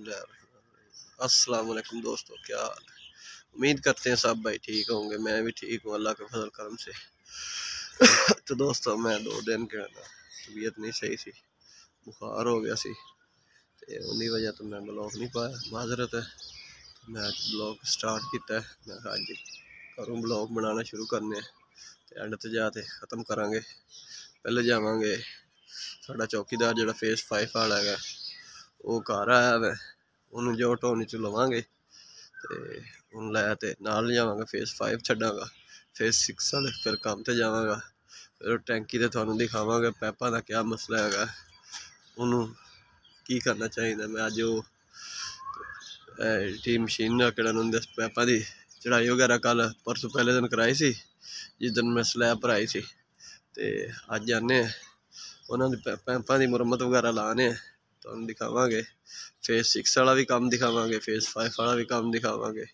अस्सलाम वालेकुम दोस्तों, क्या हाल है। उम्मीद करते हैं सब भाई ठीक होंगे। मैं भी ठीक हूँ अल्लाह के फजल करम से। तो दोस्तों मैं 2 दिन के तबीयत नहीं सही सी, बुखार हो गया सी, उन्हीं वजह तो मैं ब्लॉग नहीं पाया, माजरत है। तो मैं अज ब्लॉग स्टार्ट किया है। मैं अज करूँ ब्लॉग बनाना शुरू करने, एंड ते जाके ख़त्म करांगे। पहले जावांगे साडा चौकीदार जो फेस 5 वाला है वो घर आया वै, उन्होंने जो टोनी चो लवांगे तो उन लै नाल जावांगा। फेस 5 छड्डांगा, फेस 6 वाले फिर काम ते जावांगा। फिर टैंकी ते तुहानूं दिखावांगे पैपां दा क्या मसला है, उन्होंने की करना चाहिए। मैं अज टी मशीन किड़ा पैपां दी चढ़ाई वगैरह कल परसों पहले दिन कराई सी, जिस दिन मैं स्लैब भराई सी। तो अज जाने उन्होंने पैपां की मुरम्मत वगैरह लाने, तो दिखावांगे। फेस 6 वाला भी काम दिखावांगे, फेस 5 वाला भी काम दिखावांगे।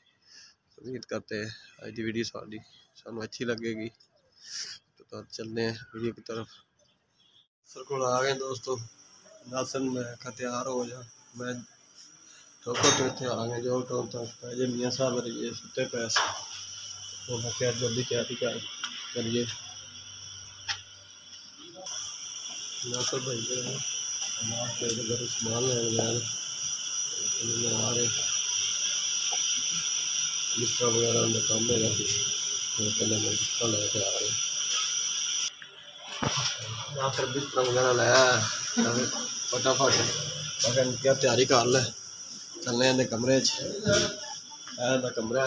उम्मीद करते हैं आज की वीडियो साड़ी सानू अच्छी लगेगी। तो चलते हैं वीडियो की तरफ। सर को आ गए दोस्तों, नासन मैं तैयार हो जा। मैं ठोको तो इतने आ गए जो टोन तक जे मियाँ साहब रहिए सुते पैसे, तो मैं क्या जल्दी तैयारी करिए। नासर भाई सामान लेने आ रहे बिस्तर वगैरह उन्हें काम है, पहले मैं बिस्तर लेके आ रहे फिर बिस्तर वगैरह लाया फटाफट। अगर क्या तैयारी कर ले, चलने इन्हें कमरे कमरा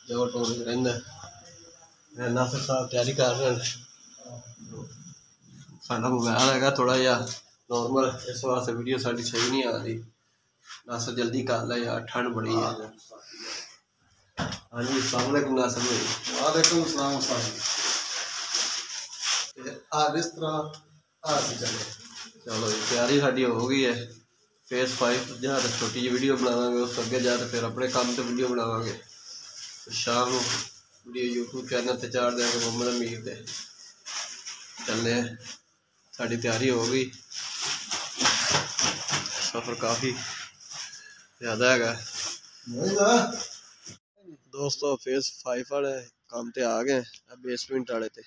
जो टोन रहा नासर साहब तैयारी कर रहे हैं। साडा मोबाइल है थोड़ा जहा नॉर्मल, इस वास्ते वीडियो साड़ी सही नहीं आ रही। नासर जल्दी कर ले यार, ठंड बड़ी है। हाँ जी अस्सलाम वालेकुम नासर भाई। वालेकुम सलाम साहब। चलो तैयारी साड़ी हो गई है। फेस 5 जहाँ तक छोटी जी वीडियो बनावांगे, उस अगे जाके फिर अपने काम से वीडियो बनावांगे। शाम को वीडियो यूट्यूब चैनल से चाड़ देंगे मोहम्मद अमीर से। चलने साड़ी तैयारी हो गई, सफ़र काफ़ी ज़्यादा है दोस्तों। फेस 5 वाले काम ते आ गए, बेसमेंट वाले ते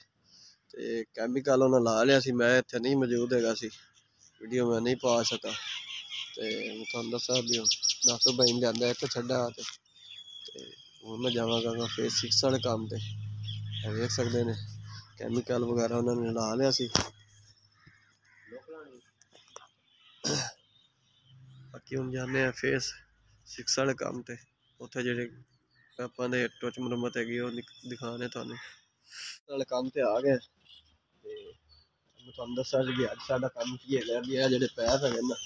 कैमिकल उन्हें ला लिया सी। मैं इत्थे नहीं मौजूद है सी, वीडियो मैं नहीं पा सका। तो मैं दसा भी नासर भाई ने लिया इतने छड्डा, तो हूँ मैं जावांगा फेस 6 वाले काम ते। देख सकते हैं कैमिकल वगैरह उन्होंने ला लिया सी। बाकी हम जाने फेस 6 वाले काम ते, उत्थे जेह्ड़े पैपां दे टच मुरम्मत हैगी वो दिखाने थानू। वाले काम ते आ गए, मैं तुहानू दस्सा कि अज साडा काम की है भी है। जेह्ड़े पैप है ना,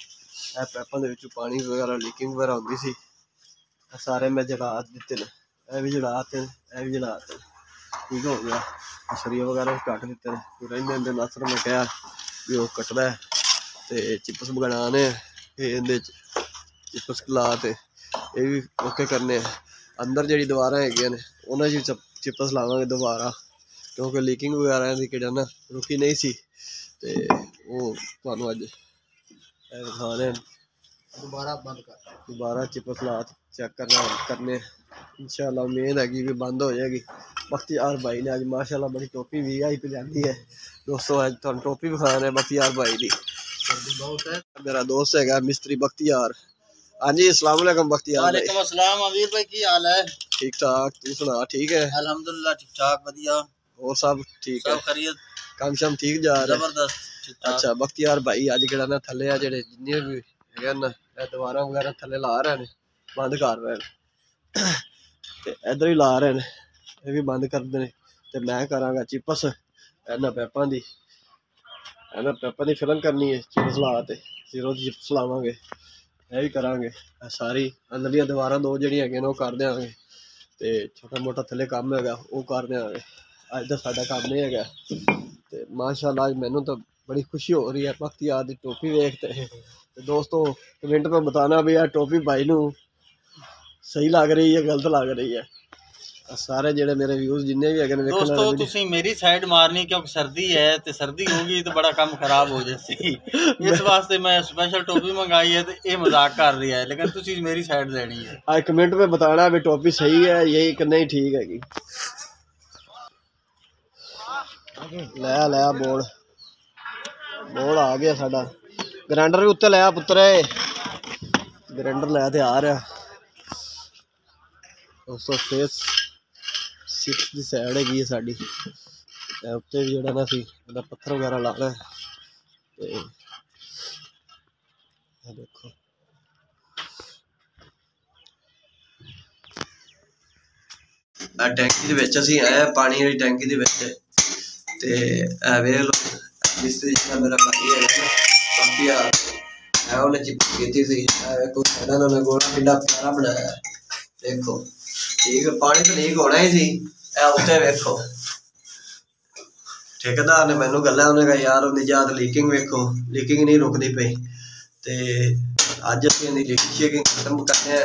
पैपां दे विचों पानी वगैरह लीकिंग वगैरह होंदी सी, सारे मैं जला दिते ने। यह भी जलाते हैं, यह भी जलाते हैं, ठीक हो गया। सरिया वगैरह कट दिते हैं। रहिंदे नासर मैं कहा भी वो कटदा है तो चिप्स बनाने, चिप्स ला ते ये भी ओके करने। अंदर जी दीवार है उन्होंने चिप्स लावे दोबारा, क्योंकि लीकिंग वगैरह की किड़ा ना रुकी नहीं सी। तो वो थानू अज दिखाने दोबारा चिप्स ला चेक करने इंशाल्लाह। उम्मीद हैगी भी बंद हो जाएगी। बख्तियार भाई ने अज माशाल्लाह बड़ी टोपी भी आई पजाती है दोस्तों। अज तुहानू टोपी विखाने बख्तियार भाई की। मेरा दोस्त है मिस्त्री बख्तियार। हाँ जी अस्सलाम वालेकुम बख्तियार भाई। वालेकुम अस्सलाम अमीर भाई, की हाल है? ठीक ठाक, तू सुना? ठीक है अल्हम्दुलिल्लाह ठीक ठाक बढ़िया। और सब ठीक है, सब खैरियत, काम शाम ठीक जा रहा है? जबरदस्त ठीक ठाक। अच्छा बख्तियार भाई अज केड़ा ना थले आ जेड़े जिन्ने भी है ना दीवारां वगैरह थले ला रहे हैं, बंद कर रहे हैं। इधर ही ला रहे हैं, ये भी बंद कर देने। तो मैं करांगा चिप्स इन्हां पैपां दी, पैपां दी फिलिंग करनी है। चिप्स ला ते जीरो दी चिप्स लावांगे, यह भी करांगे। सारी अंदरलियां दीवारां दो जिहड़ियां हैगियां वो कर देंगे, तो छोटा मोटा थले काम है वो कर देंगे। अज का साडा काम नहीं है। तो माशाल्लाह आज मैनू तो बड़ी खुशी हो रही है बख्तियार की टोपी देखते। तो दोस्तों कमेंट में बताना भी यार टोपी भाई नू सही लग रही है गलत लग रही है। सारे जेडे मेरे व्यूज जिन्ने भी है दोस्तों तुसी मेरी साइड मारनी क्योंकि सर्दी है तो सर्दी होगी तो बड़ा काम खराब हो जाती इस वास्ते मैं स्पेशल टोपी मंगाई है तो ये मजाक कर रही है लेकिन तुसी मेरी साइड लेनी है। आज कमेंट में बताना भी टोपी सही है यही कि नहीं ठीक है। लिया बोर्ड आ गया साडा ग्राइंडर भी उत्ते लिया पुत्तर ग्राइंडर लिया ते आ रहा दोस्तों। फेस 6 की साइड हैगी साडी उत्ते भी जेड़ा ना सी पत्थर वगैरह लाना है देखो टैंकी दे विच असीं आए पानी वाली टैंकी दे विच ते वेख लो मिस्त्री जिहड़ा मेरा भाई है काफी है उन्हें चिप की सी कुछ साइडा ना गोला किड्डा प्यारा बनाया देखो ठीक है। पानी तो लीक होना ही सी उत्ते वेखो ठेकेदार ने मैनू गल्ला उन्हें कहा यार उन्हें जात लीकिंग वेखो लीकिंग नहीं रुकती पई ते अज असीं इहदी लीकिंग शेकिंग खत्म करने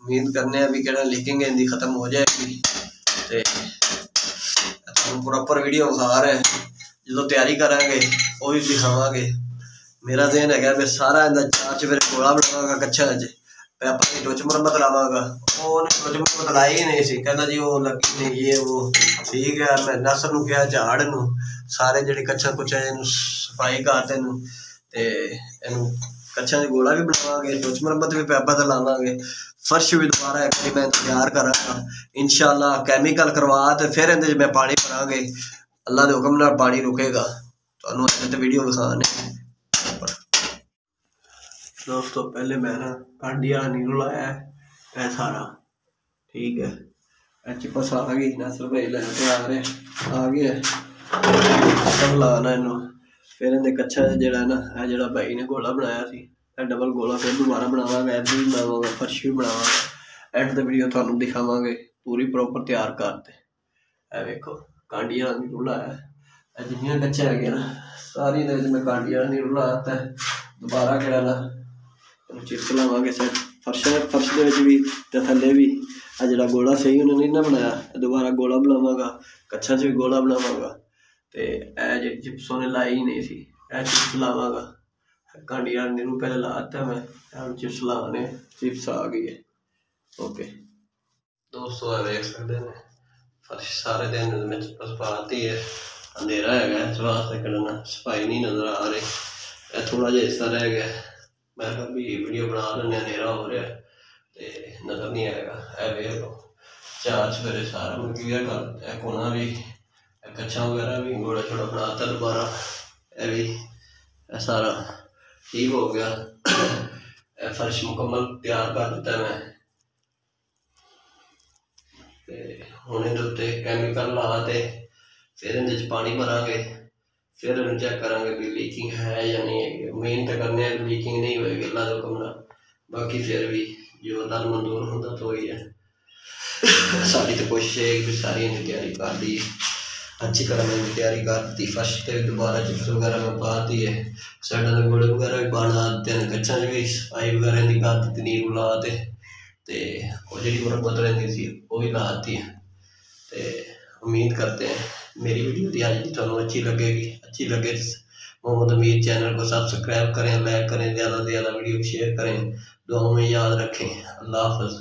उम्मीद करने भी कि लीकिंग इहदी खत्म हो जाएगी ते प्रॉपर वीडियो विखा रहे जो तैयारी करांगे वो भी दिखावांगे। मेरा ज़हन है मैं सारा इहदा चार्ज फिर गोला बनावांगा कच्छा च पैपा की टोच मुरम्मत लावांगा उन्हें टोच मुरम्मत लाई ही नहीं सी कहता जी वो लगी नहीं ये वो ठीक है। मैं नसर नूं कहा झाड़ नूं सारे जिहड़े कच्छा कुच्छा इहनूं सफाई करते इहनूं ते इहनूं कच्छा च गोला भी बनावांगे टोच मुरम्मत भी पैपा ते लावांगे फर्श भी दोबारा एक बारी मैं तैयार करांगा इंशाअल्लाह कैमिकल करवा ते फिर इहदे च मैं पानी भरांगे अल्लाह दे हुक्म नाल पानी रुकेगा तुहानूं इहदे वीडियो विखाने। दोस्तों पहले मैं ना कांडिया नीरू लाया है सारा ठीक है चिपस आ गई नसर भाई लैके आ गया सब लाना इनू फिर इन्हें कच्छा जड़ा ना जड़ा भाई ने गोला बनाया सी डबल गोला फिर दोबारा बनावांगा ऐड भी बनावांगा फर्श भी बनावांगा एंड द वीडियो तुहानूं दिखावांगे पूरी प्रॉपर तैयार करते वेखो कांडिया नीरू लाया जिन्नियां कच्छा है ना सारी मैं कांडिया नीरू लाता है दोबारा केड़ा ना चिप्स लावांगे सर फर्श दे भी ते थल्ले भी आ जड़ा गोला सही उन्होंने नहीं ना बनाया दोबारा गोला बनावांगा कच्छा च भी गोला बनावांगा ते जी चिप्स उन्हें लाई ही नहीं सी चिप्स लावांगा कांडिया नीरू पहले लाता मैं चिप्स लाने चिप्स आ गई है ओके। दोस्तों देख सकते हैं फर्श सारे दिन में चिप्स पाती है अंधेरा है इस वास्ते कड़ना सफाई नहीं नजर आ रही थोड़ा जिहा हिस्सा रह गया मैं भी वीडियो बना लें अंधेरा हो रहा है नज़र नहीं आएगा वेख लो चार्ज फिर सारा मैं क्लियर कर कोना भी कच्छा वगैरह भी गोला छोड़ा बनाता दोबारा भी सारा ठीक हो गया फर्श मुकम्मल तैयार कर दिता मैं हुण इहदे उत्ते कैमिकल ला ते फिर इहदे च पानी भरांगे फिर चेक करांगे भी लीकिंग है या नहीं है मेहनत करने लीकिंग नहीं होएगी अल्लाह दे हुक्म नाल बाकी फिर भी जो अल्लाह नूं मंजूर होंदा तो ही है साडी तो कोशिश है कि सारी इन्हें तैयारी कर दी अच्छी तरह मैंने तैयारी कर दी फर्श ते दोबारा चिप्स वगैरह में पा दी है साइडा दे गोले वगैरह भी बना दिते हैं कच्छा भी सफाई वगैरह दी कर दी नीरू ला ते वो जी मुरम्मत रही सी वो भी ला दी है ते उम्मीद करते हैं मेरी वीडियो दी आज तुहानूं अच्छी लगेगी अच्छी लगे मोहम्मद अमीर चैनल को सब्सक्राइब करें लाइक करें ज़्यादा से ज़्यादा वीडियो शेयर करें दुआओं में याद रखें अल्लाह हाफ़िज़।